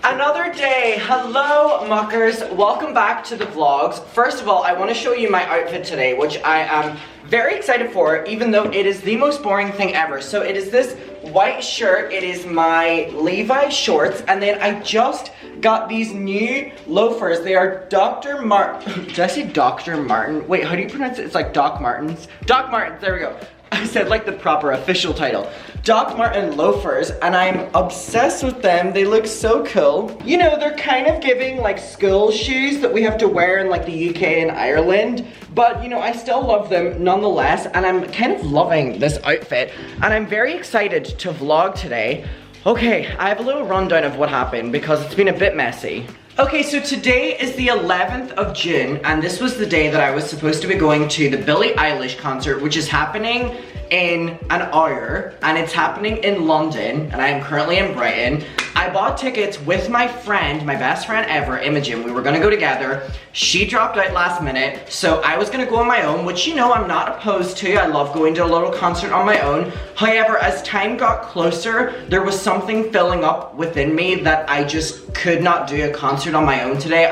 Another day. Hello muckers, welcome back to the vlogs. First of all, I want to show you my outfit today, which I am very excited for, even though it is the most boring thing ever. So it is this white shirt, it is my Levi shorts, and then I just got these new loafers. They are Dr. Martin. Did I say Dr. Martin? Wait, how do you pronounce it? It's like Doc Martens. Doc Martens, there we go. I said like the proper official title. Doc Marten loafers, and I'm obsessed with them. They look so cool. You know, they're kind of giving like school shoes that we have to wear in like the UK and Ireland. But you know, I still love them nonetheless, and I'm kind of loving this outfit. And I'm very excited to vlog today. Okay, I have a little rundown of what happened because it's been a bit messy. Okay, so today is the 11th of June, and this was the day that I was supposed to be going to the Billie Eilish concert, which is happening in an hour, and it's happening in London, and I am currently in Brighton. I bought tickets with my friend, my best friend ever, Imogen. We were gonna go together. She dropped out last minute, so I was gonna go on my own, which you know I'm not opposed to. I love going to a little concert on my own. However, as time got closer, there was something filling up within me that I just could not do a concert on my own today.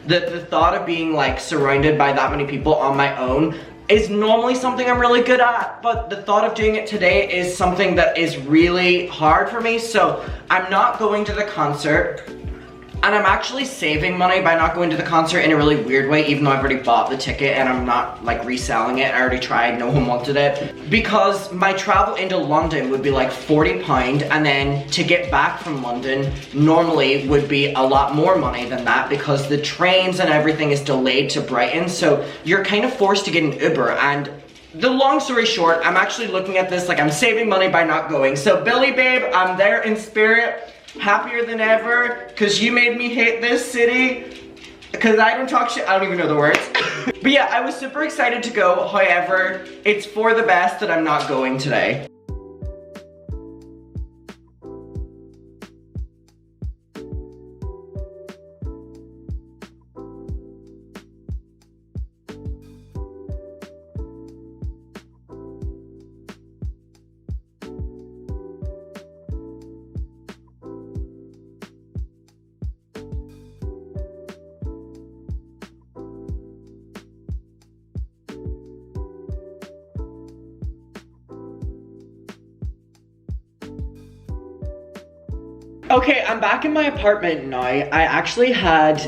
The thought of being like surrounded by that many people on my own is normally something I'm really good at, but the thought of doing it today is something that is really hard for me, so I'm not going to the concert. And I'm actually saving money by not going to the concert in a really weird way, even though I've already bought the ticket and I'm not like reselling it. I already tried, no one wanted it. Because my travel into London would be like £40, and then to get back from London normally would be a lot more money than that because the trains and everything is delayed to Brighton, so you're kind of forced to get an Uber. And the long story short, I'm actually looking at this like I'm saving money by not going. So Billy babe, I'm there in spirit. Happier than ever, because you made me hate this city, because I don't talk shit, I don't even know the words. But yeah, I was super excited to go, however, it's for the best that I'm not going today. Okay, I'm back in my apartment now. I actually had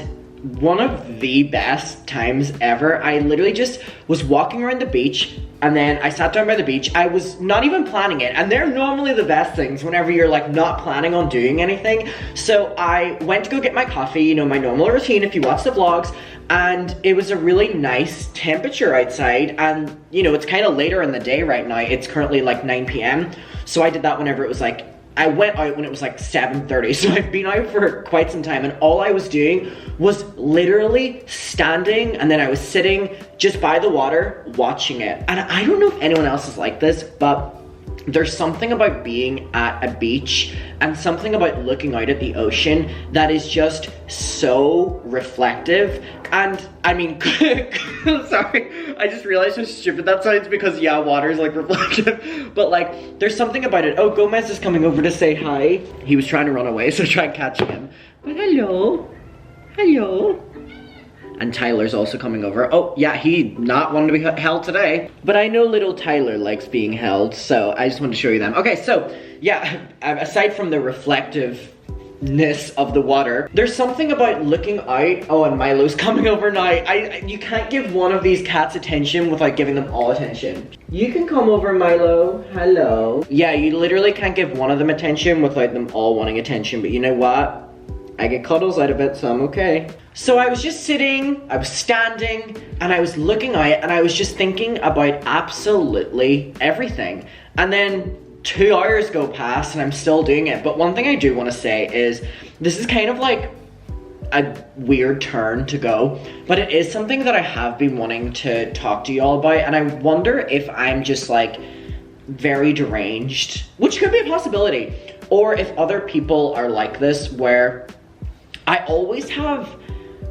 one of the best times ever. I literally just was walking around the beach, and then I sat down by the beach. I was not even planning it, and they're normally the best things whenever you're like not planning on doing anything. So I went to go get my coffee, you know, my normal routine if you watch the vlogs, and it was a really nice temperature outside, and you know, it's kind of later in the day right now. It's currently like 9 p.m. So I did that whenever it was like, I went out when it was like 7:30, so I've been out for quite some time, and all I was doing was literally standing, and then I was sitting just by the water watching it. And I don't know if anyone else is like this, but there's something about being at a beach and something about looking out at the ocean that is just so reflective. And I mean, sorry, I just realized how stupid that sounds because yeah, water is like reflective, but like there's something about it. Oh, Gomez is coming over to say hi. He was trying to run away, so I tried catching him. But hello, hello. And Tyler's also coming over. Oh yeah, he not wanting to be held today. But I know little Tyler likes being held, so I just wanted to show you them. Okay, so yeah, aside from the reflectiveness of the water, there's something about looking out. Oh, and Milo's coming over now. You can't give one of these cats attention without giving them all attention. You can come over, Milo. Hello. Yeah, you literally can't give one of them attention without them all wanting attention, but you know what? I get cuddles out of it, so I'm okay. So I was just sitting, I was standing, and I was looking out, and I was just thinking about absolutely everything. And then 2 hours go past, and I'm still doing it. But one thing I do want to say is, this is kind of like a weird turn to go, but it is something that I have been wanting to talk to y'all about, and I wonder if I'm just like very deranged, which could be a possibility, or if other people are like this, where I always have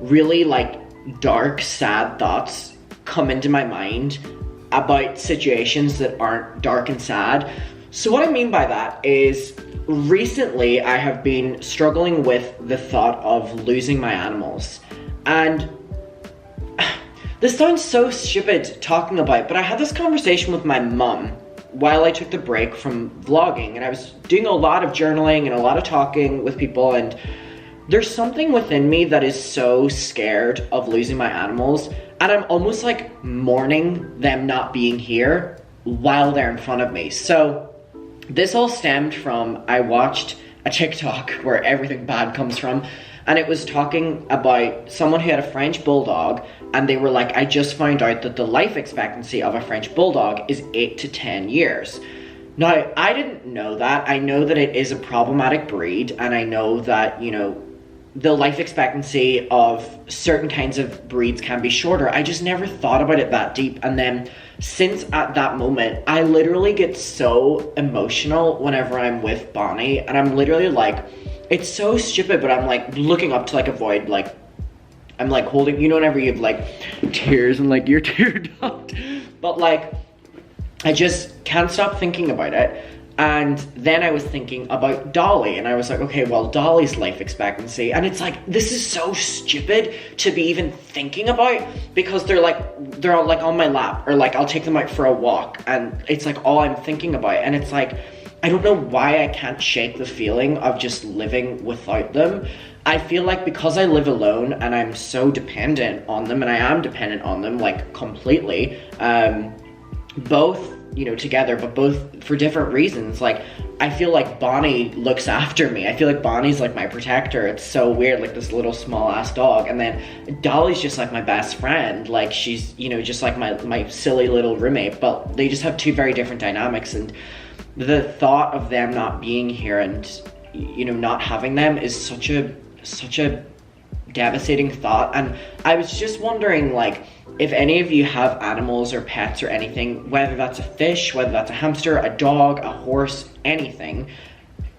really like dark, sad thoughts come into my mind about situations that aren't dark and sad. So what I mean by that is recently I have been struggling with the thought of losing my animals. And this sounds so stupid talking about, but I had this conversation with my mum while I took the break from vlogging, and I was doing a lot of journaling and a lot of talking with people, and there's something within me that is so scared of losing my animals, and I'm almost like mourning them not being here while they're in front of me. So this all stemmed from, I watched a TikTok where everything bad comes from, and it was talking about someone who had a French bulldog, and they were like, I just found out that the life expectancy of a French bulldog is 8 to 10 years. Now, I didn't know that. I know that it is a problematic breed, and I know that, you know, the life expectancy of certain kinds of breeds can be shorter. I just never thought about it that deep. And then since at that moment, I literally get so emotional whenever I'm with Bonnie, and I'm literally like, it's so stupid, but I'm like looking up to like avoid, like, I'm like holding, you know, whenever you have like tears and like your tear duct, but like, I just can't stop thinking about it. And then I was thinking about Dolly, and I was like, okay, well, Dolly's life expectancy, and it's like, this is so stupid to be even thinking about, because they're all like on my lap, or like I'll take them out for a walk, and it's like all I'm thinking about. And it's like, I don't know why I can't shake the feeling of just living without them. I feel like because I live alone and I'm so dependent on them, and I am dependent on them like completely, both, you know, together, but both for different reasons. Like, I feel like Bonnie looks after me. I feel like Bonnie's like my protector. It's so weird, like this little small ass dog. And then Dolly's just like my best friend. Like, she's, you know, just like my silly little roommate, but they just have two very different dynamics. And the thought of them not being here and, you know, not having them is such a devastating thought. And I was just wondering, like, if any of you have animals or pets or anything, whether that's a fish, whether that's a hamster, a dog, a horse, anything,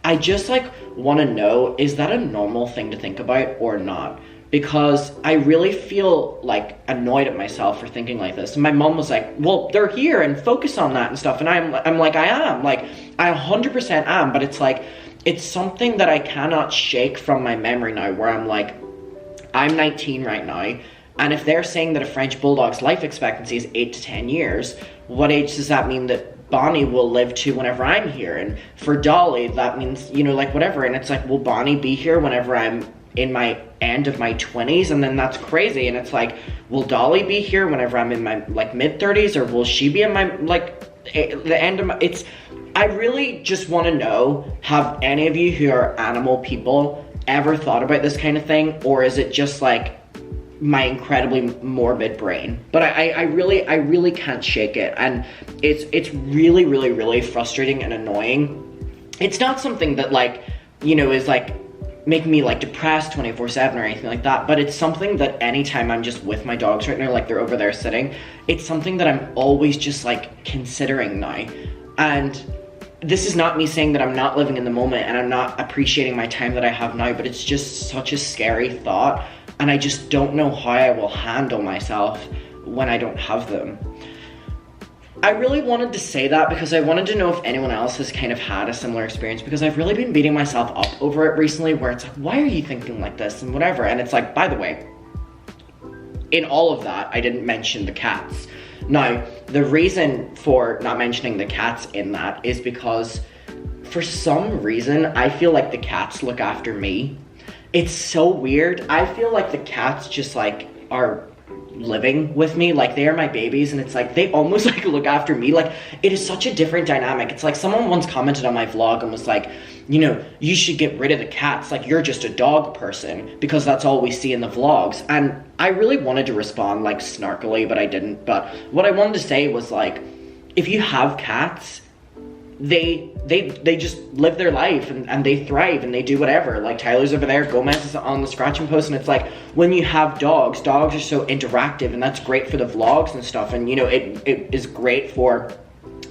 I just like want to know, is that a normal thing to think about or not? Because I really feel like annoyed at myself for thinking like this. And my mom was like, well, they're here and focus on that and stuff. And I'm like, I am, like, I 100% am, but it's like, it's something that I cannot shake from my memory now, where I'm like, I'm 19 right now, and if they're saying that a French bulldog's life expectancy is 8 to 10 years, what age does that mean that Bonnie will live to whenever I'm here? And for Dolly, that means, you know, like whatever. And it's like, will Bonnie be here whenever I'm in my end of my 20s? And then that's crazy. And it's like, will Dolly be here whenever I'm in my like mid 30s, or will she be in my like the end of my, I really just want to know, have any of you who are animal people ever thought about this kind of thing? Or is it just like my incredibly morbid brain? But I really can't shake it, and it's really frustrating and annoying. It's not something that, like, you know, is like making me like depressed 24/7 or anything like that, but it's something that anytime I'm just with my dogs right now, like they're over there sitting, it's something that I'm always just like considering now. And this is not me saying that I'm not living in the moment and I'm not appreciating my time that I have now, but it's just such a scary thought. And I just don't know how I will handle myself when I don't have them. I really wanted to say that because I wanted to know if anyone else has kind of had a similar experience, because I've really been beating myself up over it recently, where it's like, why are you thinking like this and whatever? And it's like, by the way, in all of that, I didn't mention the cats. Now, the reason for not mentioning the cats in that is because for some reason, I feel like the cats look after me. It's so weird. I feel like the cats just like are living with me, like they are my babies, and it's like they almost like look after me. Like, it is such a different dynamic. It's like someone once commented on my vlog and was like, you know, you should get rid of the cats, like you're just a dog person, because that's all we see in the vlogs. And I really wanted to respond like snarkily, but I didn't. But what I wanted to say was, like, if you have cats, they just live their life and they thrive and they do whatever. Like, Tyler's over there, Gomez is on the scratching post, and it's like, when you have dogs are so interactive, and that's great for the vlogs and stuff, and you know, it is great for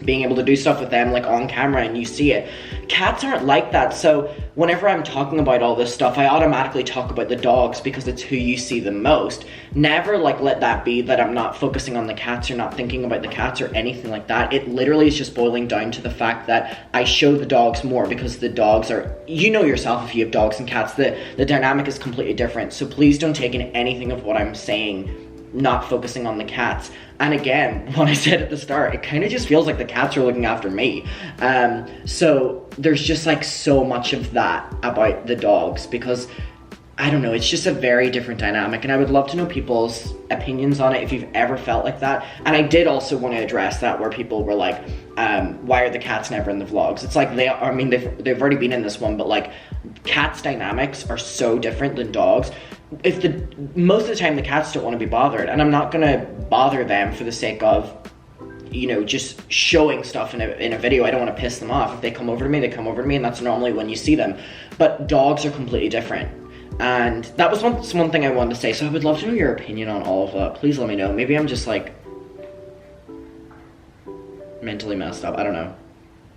being able to do stuff with them like on camera and you see it. Cats aren't like that. So whenever I'm talking about all this stuff, I automatically talk about the dogs because it's who you see the most. Never like let that be that I'm not focusing on the cats or not thinking about the cats or anything like that. It literally is just boiling down to the fact that I show the dogs more because the dogs are, you know yourself if you have dogs and cats, the dynamic is completely different. So please don't take in anything of what I'm saying not focusing on the cats. And again, what I said at the start, it kind of just feels like the cats are looking after me. So there's just like so much of that about the dogs because I don't know, it's just a very different dynamic, and I would love to know people's opinions on it if you've ever felt like that. And I did also want to address that where people were like, why are the cats never in the vlogs? It's like they've already been in this one, but like cats' dynamics are so different than dogs. Most of the time the cats don't want to be bothered, and I'm not gonna bother them for the sake of, you know, just showing stuff in a video. I don't want to piss them off. If they come over to me, they come over to me, and that's normally when you see them. But dogs are completely different. And that was one thing I wanted to say, so I would love to know your opinion on all of that. Please let me know. Maybe I'm just like mentally messed up. I don't know.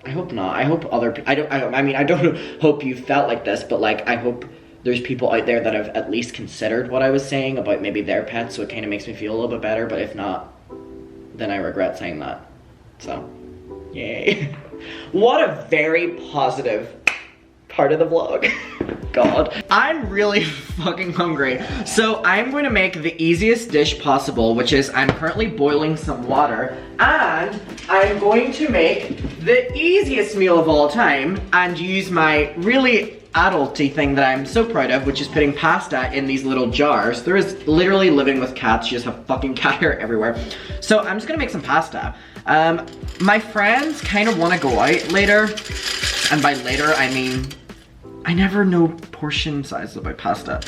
I hope not. I hope other people, I mean, I don't hope you felt like this, but like, I hope there's people out there that have at least considered what I was saying about maybe their pets, so it kind of makes me feel a little bit better, but if not, then I regret saying that. So, yay. What a very positive part of the vlog. God. I'm really fucking hungry. So I'm going to make the easiest dish possible, which is I'm currently boiling some water, and I'm going to make the easiest meal of all time and use my really adulty thing that I'm so proud of, which is putting pasta in these little jars. There is literally living with cats. You just have fucking cat hair everywhere. So I'm just gonna make some pasta. My friends kind of want to go out later, and by later I mean I never know portion sizes of my pasta.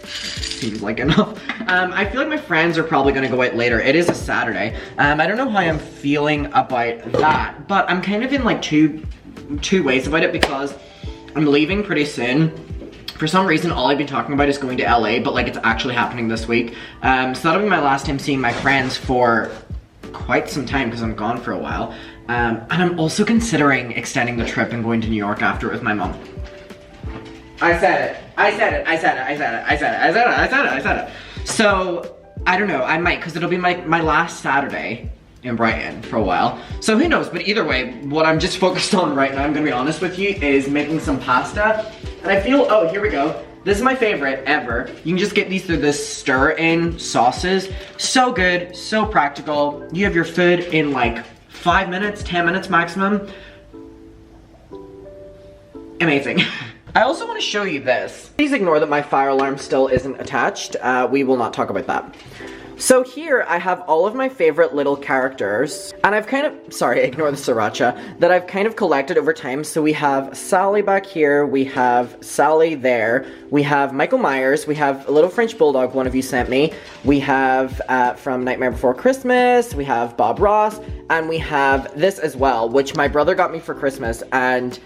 Seems like enough. I feel like my friends are probably gonna go out later. It is a Saturday. I don't know how I'm feeling about that, but I'm kind of in like two ways about it because I'm leaving pretty soon. For some reason, all I've been talking about is going to LA, but like it's actually happening this week. So that'll be my last time seeing my friends for quite some time because I'm gone for a while. And I'm also considering extending the trip and going to New York after it with my mom. I said it. So, I don't know, I might, because it'll be my last Saturday in Brighton for a while. So who knows, but either way, what I'm just focused on right now, I'm gonna be honest with you, is making some pasta. And I feel, oh, here we go. This is my favorite ever. You can just get these through this stir-in sauces. So good, so practical. You have your food in like 5 minutes, 10 minutes maximum. Amazing. I also want to show you this. Please ignore that my fire alarm still isn't attached. We will not talk about that. So here I have all of my favorite little characters, and I've kind of, sorry, ignore the sriracha, that I've kind of collected over time. So we have Sally back here, we have Sally there, we have Michael Myers, we have a little French Bulldog one of you sent me, we have from Nightmare Before Christmas, we have Bob Ross, and we have this as well, which my brother got me for Christmas, and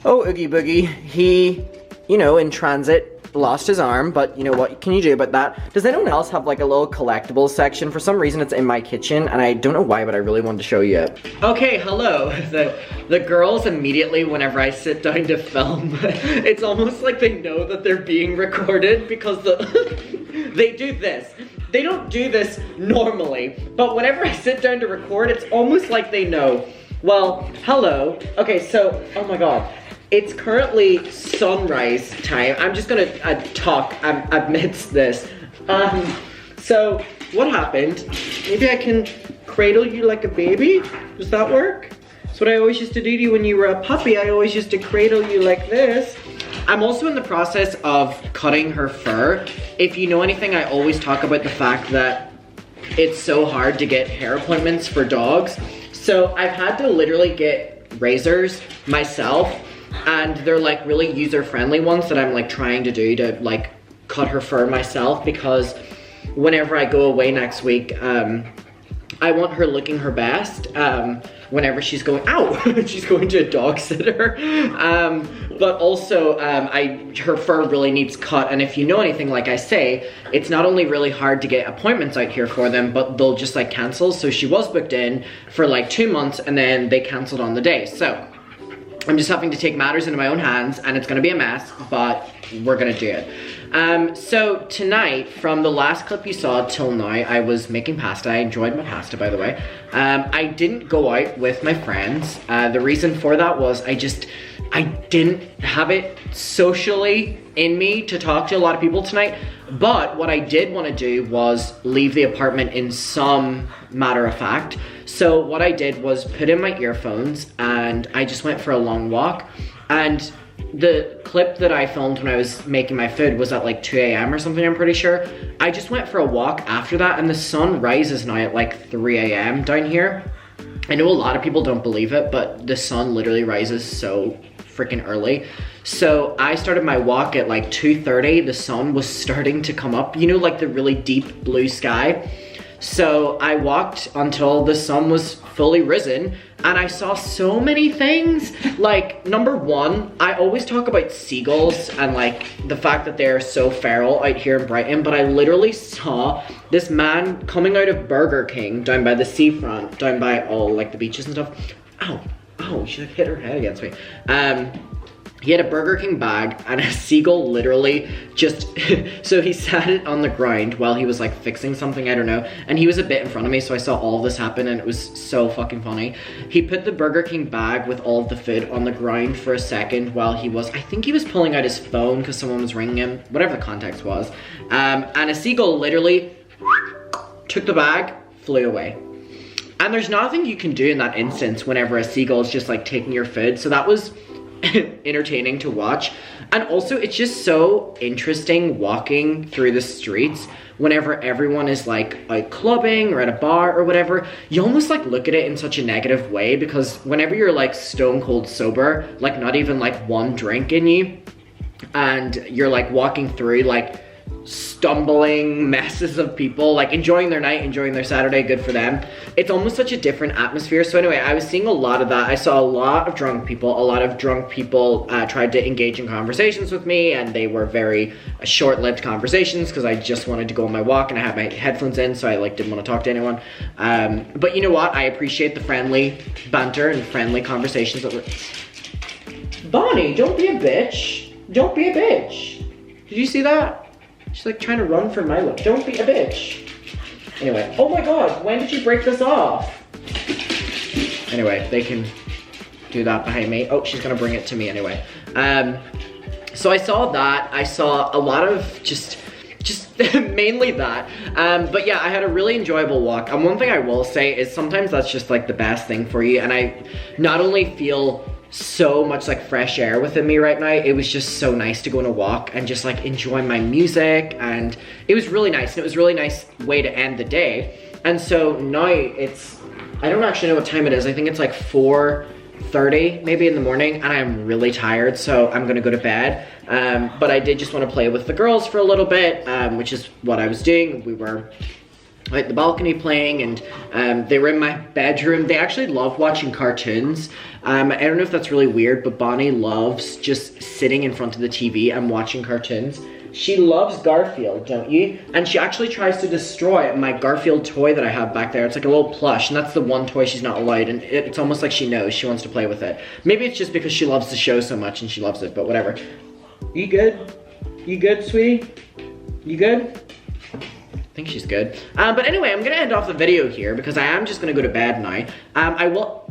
oh, Oogie Boogie, he, you know, in transit, lost his arm, but you know what can you do about that? Does anyone else have like a little collectibles section? For some reason it's in my kitchen, and I don't know why, but I really wanted to show you it. Okay, hello. The girls immediately, whenever I sit down to film, it's almost like they know that they're being recorded because they do this. They don't do this normally, but whenever I sit down to record, it's almost like they know. Well, hello. Okay, so, oh my god. It's currently sunrise time. I'm just gonna talk amidst this. So, what happened? Maybe I can cradle you like a baby? Does that work? That's what I always used to do to you when you were a puppy. I always used to cradle you like this. I'm also in the process of cutting her fur. If you know anything, I always talk about the fact that it's so hard to get hair appointments for dogs. So I've had to literally get razors myself, and they're like really user-friendly ones that I'm like trying to do to like cut her fur myself, because whenever I go away next week, I want her looking her best whenever she's going, ow, she's going to a dog sitter. But also her fur really needs cut, and if you know anything, like I say, it's not only really hard to get appointments out here for them, but they'll just like cancel. So she was booked in for like 2 months, and then they canceled on the day. So I'm just having to take matters into my own hands, and it's gonna be a mess, but we're gonna do it. So tonight, from the last clip you saw till now, I was making pasta. I enjoyed my pasta, by the way. I didn't go out with my friends. The reason for that was I didn't have it socially in me to talk to a lot of people tonight. But what I did want to do was leave the apartment in some matter of fact. So what I did was put in my earphones and I just went for a long walk. And the clip that I filmed when I was making my food was at like 2 a.m. or something, I'm pretty sure. I just went for a walk after that, and the sun rises now at like 3 a.m. down here. I know a lot of people don't believe it, but the sun literally rises so freaking early. So I started my walk at like 2:30. The sun was starting to come up, you know, like the really deep blue sky. So I walked until the sun was fully risen, and I saw so many things. Like, number one, I always talk about seagulls and like the fact that they're so feral out here in Brighton, but I literally saw this man coming out of Burger King down by the seafront, down by all like the beaches and stuff. Ow, she like hit her head against me. He had a Burger King bag and a seagull literally just, so he sat it on the ground while he was like fixing something, I don't know. And he was a bit in front of me, so I saw all of this happen, and it was so fucking funny. He put the Burger King bag with all of the food on the ground for a second while he was, I think he was pulling out his phone because someone was ringing him, whatever the context was. And a seagull literally took the bag, flew away. And there's nothing you can do in that instance whenever a seagull is just like taking your food. So that was entertaining to watch. And also it's just so interesting walking through the streets whenever everyone is like out clubbing or at a bar or whatever. You almost like look at it in such a negative way, because whenever you're like stone cold sober, like not even like one drink in you, and you're like walking through like stumbling messes of people, like enjoying their night, enjoying their Saturday, good for them. It's almost such a different atmosphere. So anyway, I was seeing a lot of that. I saw a lot of drunk people. A lot of drunk people tried to engage in conversations with me, and they were very short-lived conversations because I just wanted to go on my walk and I had my headphones in, so I like didn't want to talk to anyone. But you know what? I appreciate the friendly banter and friendly conversations that were... Bonnie, don't be a bitch. Don't be a bitch. Did you see that? She's like trying to run for my life. Don't be a bitch. Anyway, oh my god, when did you break this off? Anyway, they can do that behind me. Oh, she's gonna bring it to me anyway. So I saw that. I saw a lot of just mainly that. But yeah, I had a really enjoyable walk. And one thing I will say is sometimes that's just like the best thing for you. And I not only feel so much like fresh air within me right now, it was just so nice to go on a walk and just like enjoy my music, and it was really nice, and it was a really nice way to end the day. And so now it's, I don't actually know what time it is. I think it's like 4:30 maybe in the morning, and I'm really tired, so I'm gonna go to bed. But I did just want to play with the girls for a little bit, which is what I was doing. We were at the balcony playing, and they were in my bedroom. They actually love watching cartoons. I don't know if that's really weird, but Bonnie loves just sitting in front of the TV and watching cartoons. She loves Garfield, don't you? And she actually tries to destroy my Garfield toy that I have back there. It's like a little plush, and that's the one toy she's not allowed, and it's almost like she knows she wants to play with it. Maybe it's just because she loves the show so much and she loves it, but whatever. You good? You good, sweetie? You good? I think she's good. But anyway, I'm gonna end off the video here because I am just gonna go to bed now.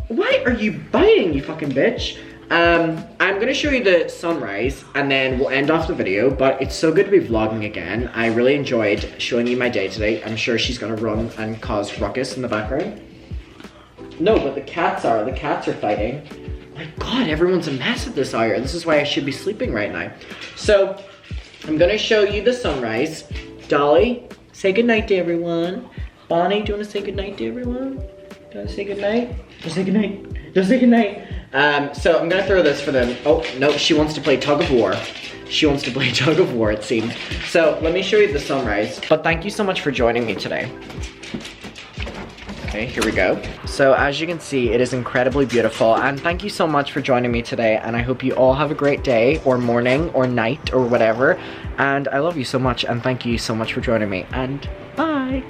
Why are you biting, you fucking bitch? I'm gonna show you the sunrise and then we'll end off the video, but it's so good to be vlogging again. I really enjoyed showing you my day today. I'm sure she's gonna run and cause ruckus in the background. No, but the cats are fighting. My God, everyone's a mess at this hour. This is why I should be sleeping right now. So, I'm gonna show you the sunrise. Dolly, say goodnight to everyone. Bonnie, do you wanna say goodnight to everyone? Do you wanna say goodnight? Don't say goodnight. Don't say goodnight. So I'm gonna throw this for them. Oh, no, she wants to play tug of war. She wants to play tug of war, it seems. So let me show you the sunrise. But thank you so much for joining me today. Okay, here we go. So as you can see, it is incredibly beautiful, and thank you so much for joining me today, and I hope you all have a great day, or morning, or night, or whatever. And I love you so much, and thank you so much for joining me, and bye.